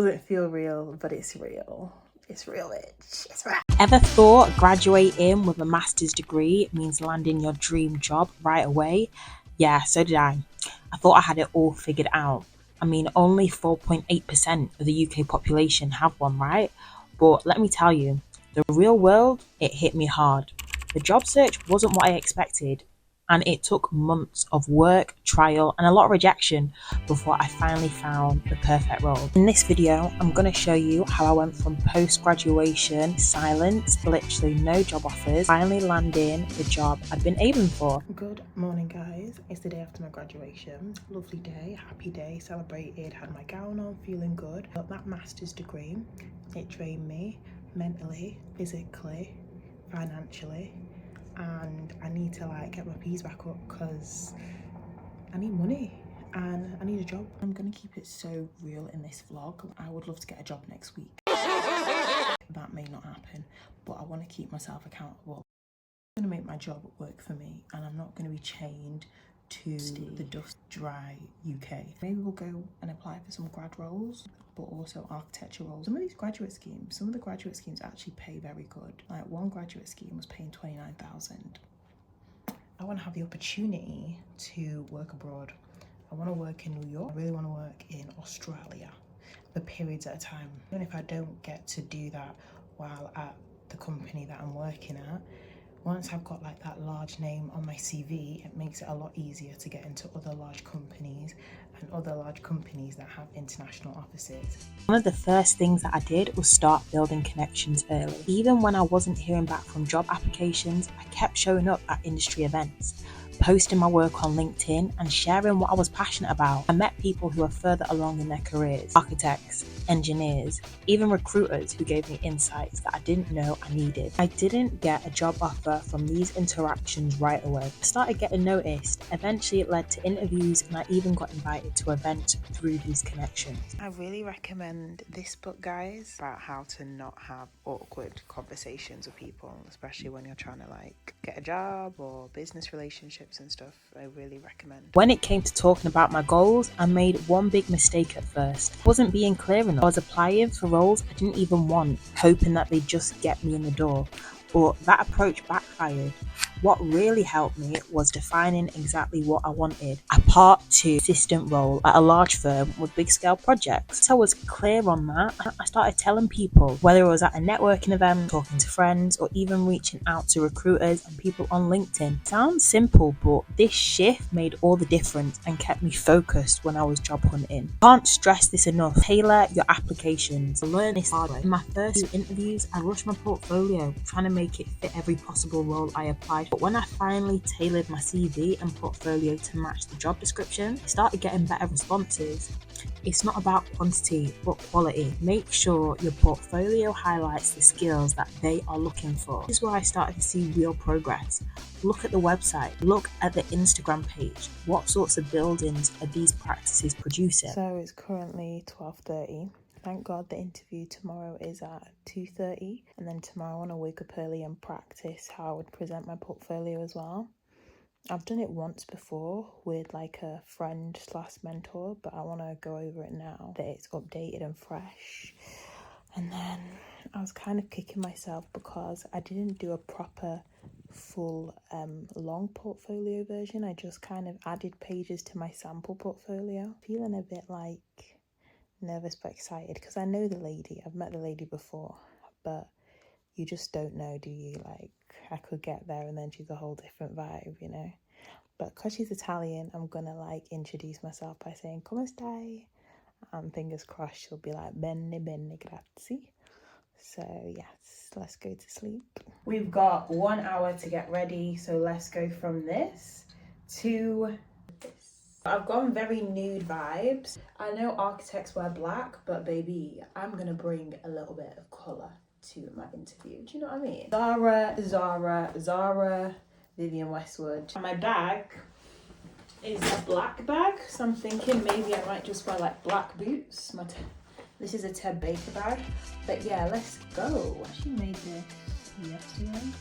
doesn't feel real, but it's real. It's real, bitch. It's real. Ever thought graduating with a master's degree means landing your dream job right away? Yeah, so did I. I thought I had it all figured out. I mean, only 4.8% of the UK population have one, right? But let me tell you, the real world, it hit me hard. The job search wasn't what I expected, and it took months of work, trial, and a lot of rejection before I finally found the perfect role. In this video, I'm going to show you how I went from post-graduation silence, literally no job offers, finally landing the job I'd been aiming for. Good morning, guys. It's the day after my graduation. Lovely day, happy day, celebrated, had my gown on, feeling good. Got that master's degree. It drained me mentally, physically, financially, and I need to get my P's back up because I need money and I need a job. I'm gonna keep it so real in this vlog. I would love to get a job next week. That may not happen, but I want to keep myself accountable. I'm gonna make my job work for me, and I'm not gonna be chained to the dust dry UK. Maybe we'll go and apply for some grad roles, but also architecture roles. Some of the graduate schemes actually pay very good. Like one graduate scheme was paying 29,000. I want to have the opportunity to work abroad. I want to work in New York. I really want to work in Australia for periods at a time. Even if I don't get to do that while at the company that I'm working at, once I've got that large name on my CV, it makes it a lot easier to get into other large companies and other large companies that have international offices. One of the first things that I did was start building connections early. Even when I wasn't hearing back from job applications, I kept showing up at industry events, posting my work on LinkedIn and sharing what I was passionate about. I met people who are further along in their careers, architects, engineers, even recruiters who gave me insights that I didn't know I needed. I didn't get a job offer from these interactions right away. I started getting noticed. Eventually it led to interviews and I even got invited to events through these connections. I really recommend this book, guys, about how to not have awkward conversations with people, especially when you're trying to get a job or business relationships and stuff. I really recommend. When it came to talking about my goals, I made one big mistake at first. I wasn't being clear enough. I was applying for roles I didn't even want, hoping that they'd just get me in the door. But that approach backfired. What really helped me was defining exactly what I wanted. A Part 2 assistant role at a large firm with big scale projects. So I was clear on that. I started telling people, whether it was at a networking event, talking to friends, or even reaching out to recruiters and people on LinkedIn. Sounds simple, but this shift made all the difference and kept me focused when I was job hunting. Can't stress this enough. Tailor your applications. I learned this hard way. In my first 2 interviews, I rushed my portfolio, trying to make it fit every possible role I applied. But when I finally tailored my CV and portfolio to match the job description, I started getting better responses. It's not about quantity, but quality. Make sure your portfolio highlights the skills that they are looking for. This is where I started to see real progress. Look at the website, look at the Instagram page. What sorts of buildings are these practices producing? So it's currently 12:30. Thank God the interview tomorrow is at 2:30, and then tomorrow I want to wake up early and practice how I would present my portfolio as well. I've done it once before with a friend / mentor, but I want to go over it now that it's updated and fresh. And then I was kind of kicking myself because I didn't do a proper full long portfolio version. I just kind of added pages to my sample portfolio. Feeling a bit nervous but excited because I know the lady. I've met the lady before, but you just don't know, do you? I could get there and then she's a whole different vibe, But because she's Italian, I'm gonna introduce myself by saying come stai, and fingers crossed she'll be bene bene grazie. So yes, let's go to sleep. We've got 1 hour to get ready, so let's go from this to this. I've gone very nude vibes. I know architects wear black, but baby, I'm gonna bring a little bit of colour to my interview. Do you know what I mean? Zara, Vivian Westwood. And my bag is a black bag, so I'm thinking maybe I might just wear black boots. This is a Ted Baker bag. But yeah, let's go. I actually made this yesterday.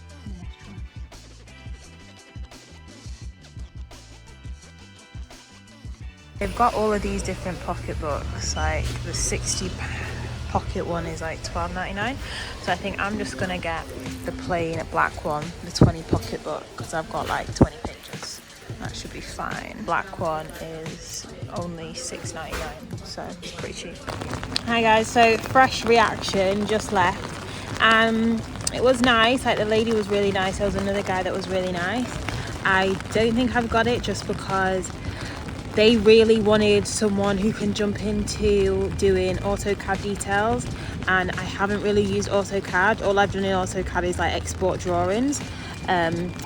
They've got all of these different pocketbooks, like the 60 pocket one is like $12.99, so I think I'm just gonna get the plain black one, the 20 pocketbook, because I've got like 20 pages. That should be fine. Black one is only $6.99, so it's pretty cheap. Hi guys, so fresh reaction, just left. It was nice, like the lady was really nice. There was another guy that was really nice. I don't think I've got it just because they really wanted someone who can jump into doing AutoCAD details, and I haven't really used AutoCAD. All I've done in AutoCAD is like export drawings.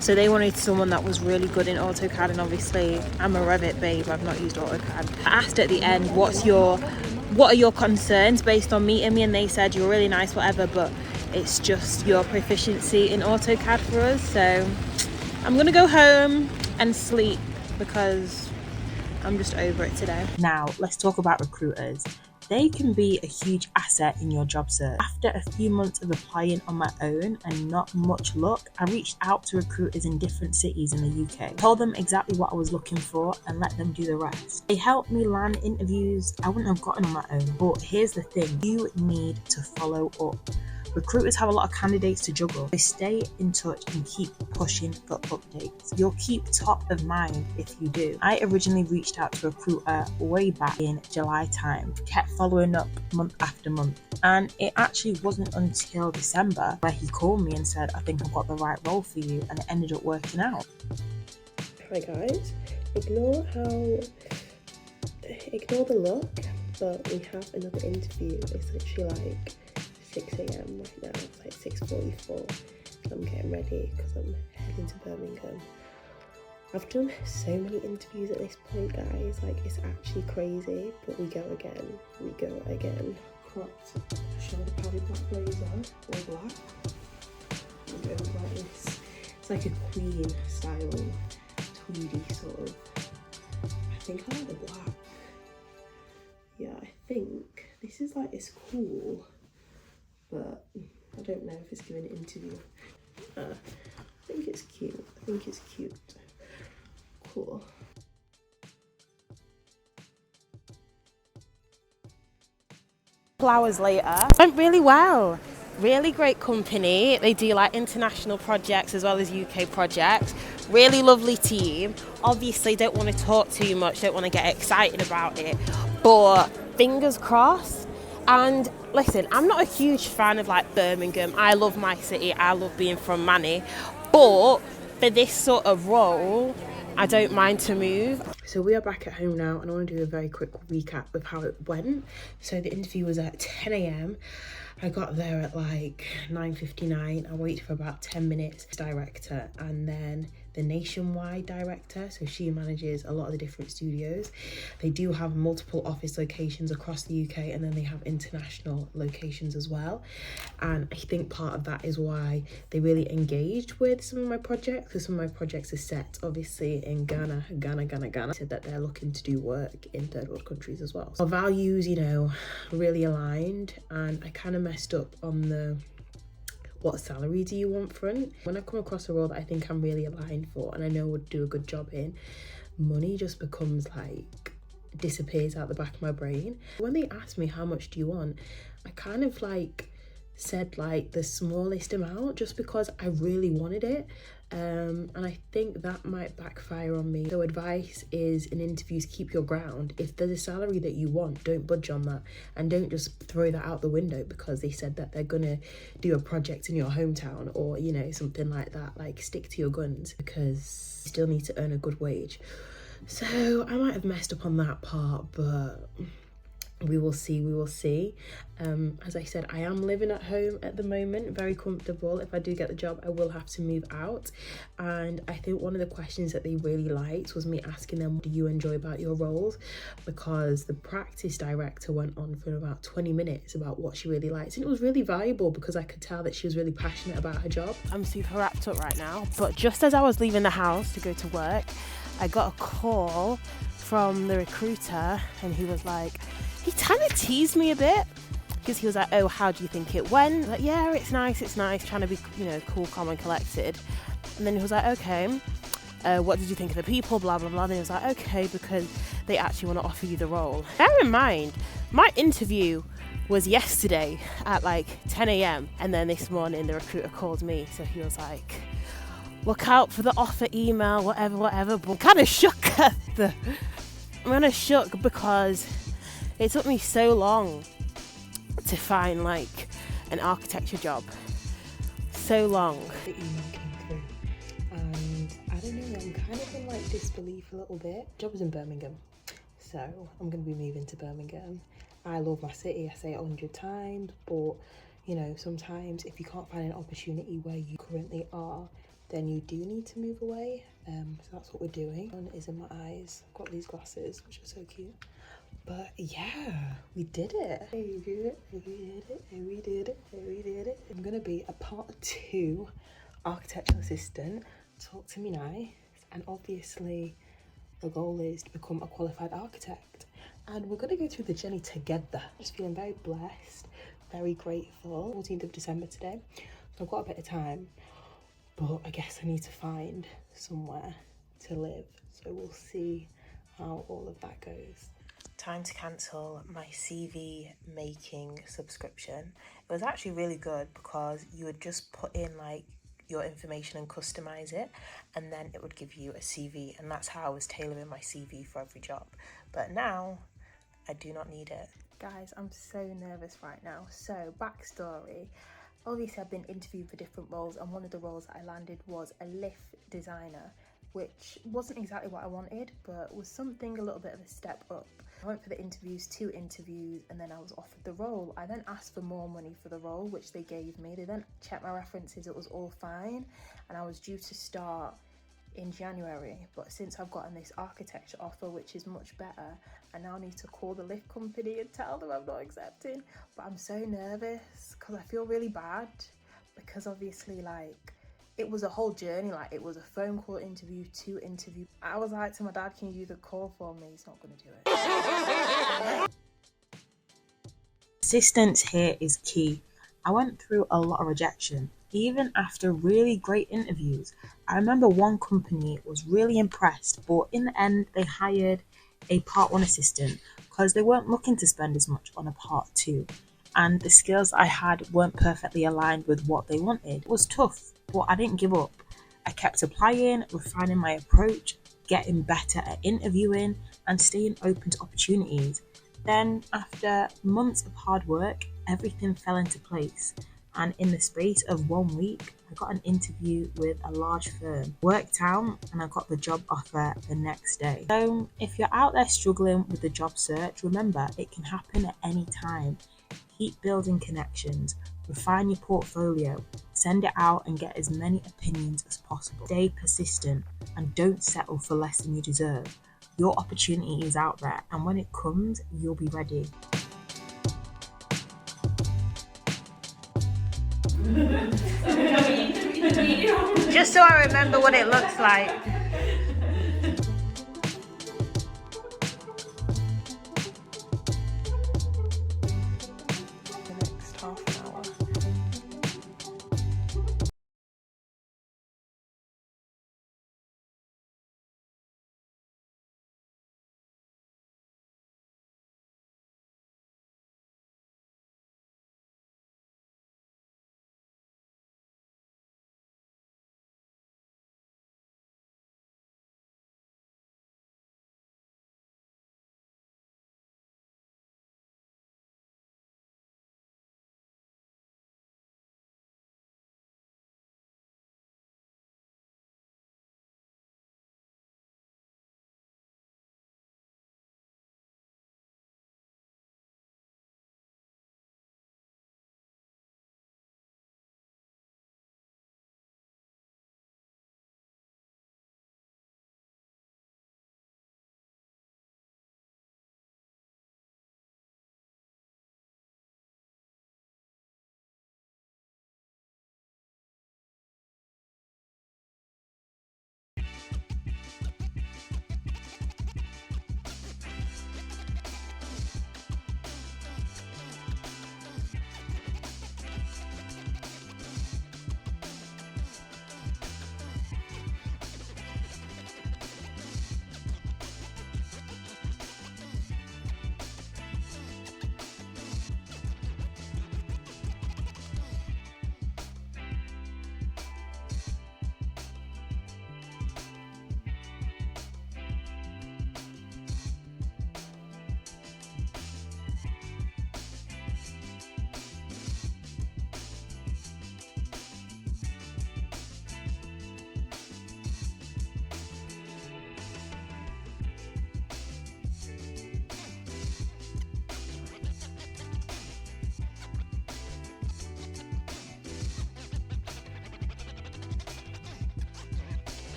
So they wanted someone that was really good in AutoCAD, and obviously I'm a Revit babe, I've not used AutoCAD. I asked at the end, what are your concerns based on meeting me, and they said you're really nice, whatever, but it's just your proficiency in AutoCAD for us. So I'm gonna go home and sleep because I'm just over it today. Now, let's talk about recruiters. They can be a huge asset in your job search. After a few months of applying on my own and not much luck, I reached out to recruiters in different cities in the UK, told them exactly what I was looking for and let them do the rest. They helped me land interviews I wouldn't have gotten on my own. But here's the thing, you need to follow up. Recruiters have a lot of candidates to juggle, so stay in touch and keep pushing for updates. You'll keep top of mind if you do. I originally reached out to a recruiter way back in July time, kept following up month after month, and it actually wasn't until December where he called me and said, I think I've got the right role for you, and it ended up working out. Hi guys, ignore the look, but we have another interview. It's literally like 6 a.m. right now. It's like 6:44. I'm getting ready because I'm heading to Birmingham. I've done so many interviews at this point, guys. Like, it's actually crazy, but we go again. Cropped shoulder padded black blazer, all black. We go like this. It's like a queen style, tweedy sort of. I think I like the black. Yeah, I think this is like, it's cool, but I don't know if it's giving an interview. I think it's cute. Cool. Hours later, went really well. Really great company. They do like international projects as well as UK projects. Really lovely team. Obviously don't want to talk too much, don't want to get excited about it, but fingers crossed. And listen, I'm not a huge fan of like Birmingham. I love my city, I love being from Manny, but for this sort of role, I don't mind to move. So we are back at home now, and I want to do a very quick recap of how it went. So the interview was at 10 a.m. I got there at like 9:59. I waited for about 10 minutes. Director, and then the nationwide director, so she manages a lot of the different studios. They do have multiple office locations across the UK, and then they have international locations as well. And I think part of that is why they really engaged with some of my projects, because some of my projects are set obviously in Ghana. Said that they're looking to do work in third world countries as well. Our values, you know, really aligned, and I kind of messed up on the what salary do you want front. When I come across a role that I think I'm really aligned for and I know would do a good job in, money just becomes like, disappears out the back of my brain. When they asked me how much do you want, I kind of like said like the smallest amount just because I really wanted it. And I think that might backfire on me. So advice is in interviews, keep your ground. If there's a salary that you want, don't budge on that, and don't just throw that out the window because they said that they're gonna do a project in your hometown or, you know, something like that. Like, stick to your guns because you still need to earn a good wage. So I might have messed up on that part, but we will see. As I said, I am living at home at the moment, very comfortable. If I do get the job, I will have to move out. And I think one of the questions that they really liked was me asking them, what do you enjoy about your roles? Because the practice director went on for about 20 minutes about what she really likes, and it was really valuable because I could tell that she was really passionate about her job. I'm super wrapped up right now, but just as I was leaving the house to go to work, I got a call from the recruiter, and he was like, he kind of teased me a bit because he was like, oh, how do you think it went? Like, yeah, it's nice, trying to be, you know, cool, calm and collected. And then he was like, okay, what did you think of the people, blah blah blah. And he was like, okay, because they actually want to offer you the role. Bear in mind, my interview was yesterday at like 10 a.m. and then this morning the recruiter called me, so he was like, look out for the offer email, whatever. But I'm kind of shook because it took me so long to find like an architecture job. So long. The email came through and I don't know, I'm kind of in like disbelief a little bit. Job is in Birmingham, so I'm going to be moving to Birmingham. I love my city, I say it 100 times, but you know, sometimes if you can't find an opportunity where you currently are, then you do need to move away. So that's what we're doing. One is in my eyes. I've got these glasses, which are so cute. But yeah, we did it. We did it. I'm gonna be a part 2 architectural assistant. Talk to me nice. And obviously the goal is to become a qualified architect. And we're gonna go through the journey together. Just feeling very blessed, very grateful. 14th of December today. So I've got a bit of time, but I guess I need to find somewhere to live. So we'll see how all of that goes. Time to cancel my CV making subscription. It was actually really good because you would just put in like your information and customize it, and then it would give you a CV, and that's how I was tailoring my CV for every job. But now I do not need it. Guys, I'm so nervous right now. So backstory, obviously I've been interviewed for different roles, and one of the roles I landed was a lift designer, which wasn't exactly what I wanted, but was something a little bit of a step up. I went for the interviews, 2 interviews, and then I was offered the role. I then asked for more money for the role, which they gave me. They then checked my references, it was all fine, and I was due to start in January. But since I've gotten this architecture offer, which is much better, I now need to call the lift company and tell them I'm not accepting. But I'm so nervous because I feel really bad, because obviously like it was a whole journey. Like it was a phone call interview, 2 interviews. I was like to my dad, can you do the call for me? He's not going to do it. Persistence here is key. I went through a lot of rejection, even after really great interviews. I remember one company was really impressed, but in the end they hired a part 1 assistant because they weren't looking to spend as much on a part 2. And the skills I had weren't perfectly aligned with what they wanted. It was tough, but I didn't give up. I kept applying, refining my approach, getting better at interviewing, and staying open to opportunities. Then, after months of hard work, everything fell into place. And in the space of 1 week, I got an interview with a large firm. Worked out, and I got the job offer the next day. So, if you're out there struggling with the job search, remember, it can happen at any time. Keep building connections, refine your portfolio, send it out and get as many opinions as possible. Stay persistent and don't settle for less than you deserve. Your opportunity is out there, and when it comes, you'll be ready. Just so I remember what it looks like.